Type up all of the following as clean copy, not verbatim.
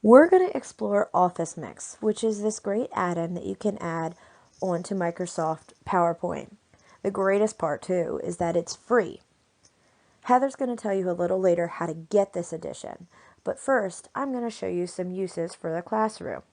We're going to explore Office Mix, which is this great add-in that you can add onto Microsoft PowerPoint. The greatest part, too, is that it's free. Heather's going to tell you a little later how to get this addition, but first, I'm going to show you some uses for the classroom.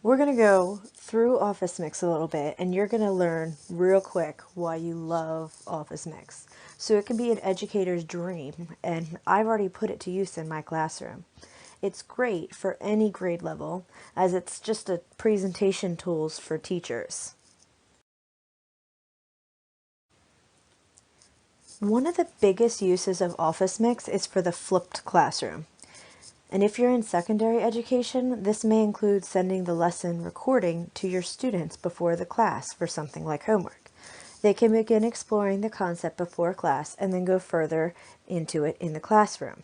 We're going to go through Office Mix a little bit, and you're going to learn real quick why you love Office Mix. So it can be an educator's dream, and I've already put it to use in my classroom. It's great for any grade level, as it's just a presentation tools for teachers. One of the biggest uses of Office Mix is for the flipped classroom. And if you're in secondary education, this may include sending the lesson recording to your students before the class for something like homework. They can begin exploring the concept before class and then go further into it in the classroom.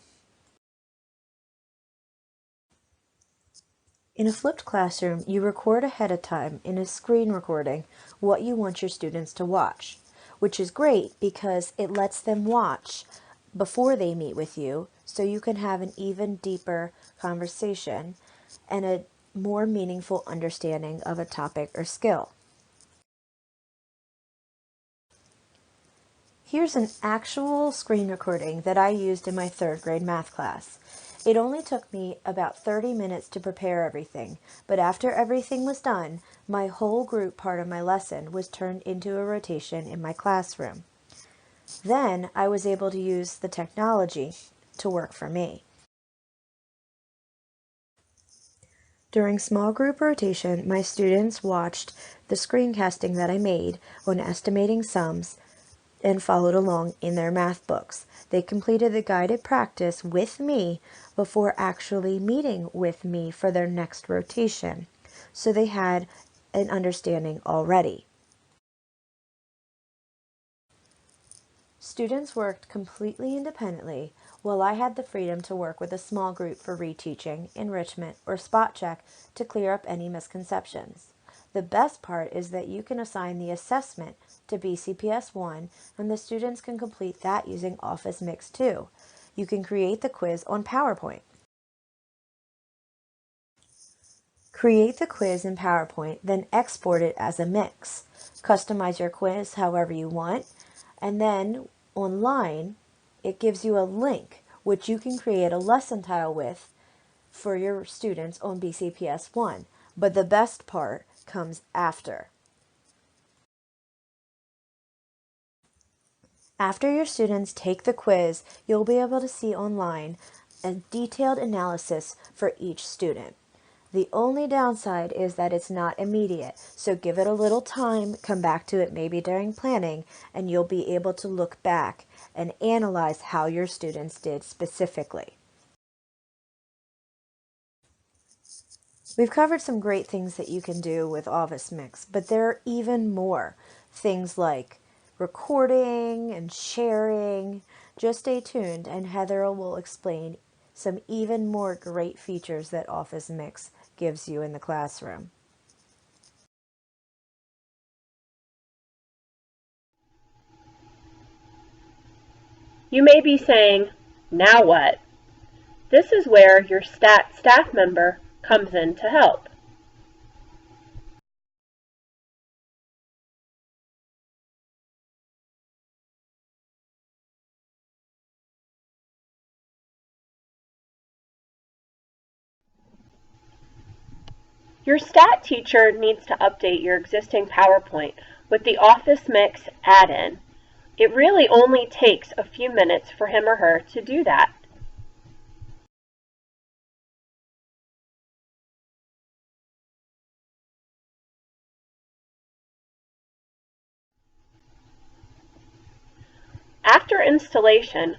In a flipped classroom, you record ahead of time in a screen recording what you want your students to watch, which is great because it lets them watch before they meet with you, so you can have an even deeper conversation and a more meaningful understanding of a topic or skill. Here's an actual screen recording that I used in my third grade math class. It only took me about 30 minutes to prepare everything, but after everything was done, my whole group part of my lesson was turned into a rotation in my classroom. Then I was able to use the technology to work for me. During small group rotation, my students watched the screencasting that I made on estimating sums and followed along in their math books. They completed the guided practice with me before actually meeting with me for their next rotation, so they had an understanding already. Students worked completely independently, while I had the freedom to work with a small group for reteaching, enrichment, or spot check to clear up any misconceptions. The best part is that you can assign the assessment to BCPS 1, and the students can complete that using Office Mix 2. You can create the quiz on PowerPoint. Create the quiz in PowerPoint, then export it as a mix. Customize your quiz however you want, and then online, it gives you a link which you can create a lesson tile with for your students on BCPS 1. But the best part comes after. After your students take the quiz, you'll be able to see online a detailed analysis for each student. The only downside is that it's not immediate, so give it a little time, come back to it maybe during planning, and you'll be able to look back and analyze how your students did specifically. We've covered some great things that you can do with Office Mix, but there are even more things like recording and sharing. Just stay tuned and Heather will explain some even more great features that Office Mix gives you in the classroom. You may be saying, now what? This is where your staff member comes in to help. Your stat teacher needs to update your existing PowerPoint with the Office Mix add-in. It really only takes a few minutes for him or her to do that. After installation,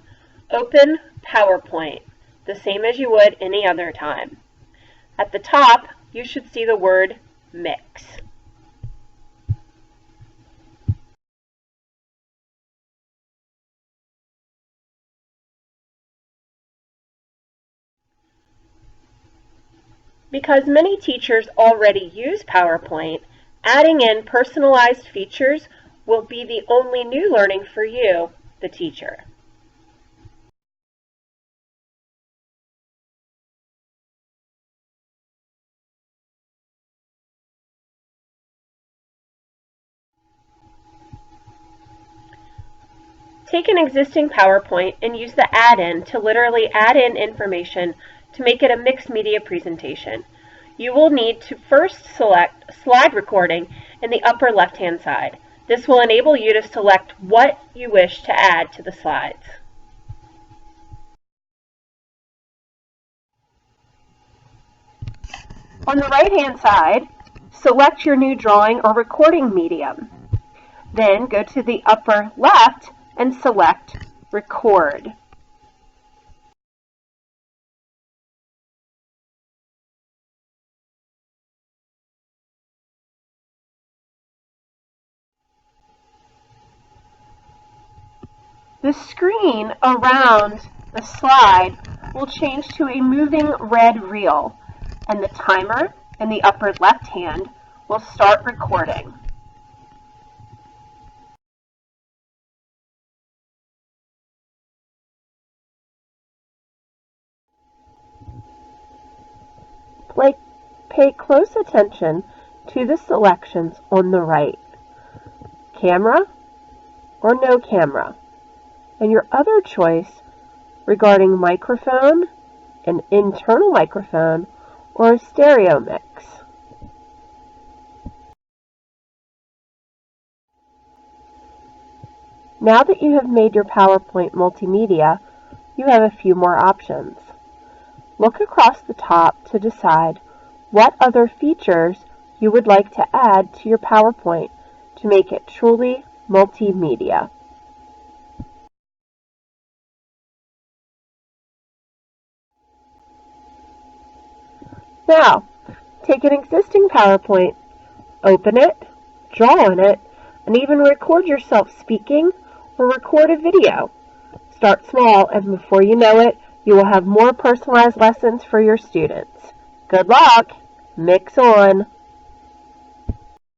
open PowerPoint, the same as you would any other time. At the top, you should see the word Mix. Because many teachers already use PowerPoint, adding in personalized features will be the only new learning for you. the teacher. Take an existing PowerPoint and use the add-in to literally add in information to make it a mixed media presentation. You will need to first select slide recording in the upper left-hand side. This will enable you to select what you wish to add to the slides. On the right-hand side, select your new drawing or recording medium. Then go to the upper left and select Record. The screen around the slide will change to a moving red reel, and the timer in the upper left hand will start recording. Pay close attention to the selections on the right. Camera or no camera, and your other choice regarding microphone, an internal microphone, or a stereo mix. Now that you have made your PowerPoint multimedia, you have a few more options. Look across the top to decide what other features you would like to add to your PowerPoint to make it truly multimedia. Now, take an existing PowerPoint, open it, draw on it, and even record yourself speaking or record a video. Start small, and before you know it, you will have more personalized lessons for your students. Good luck! Mix on!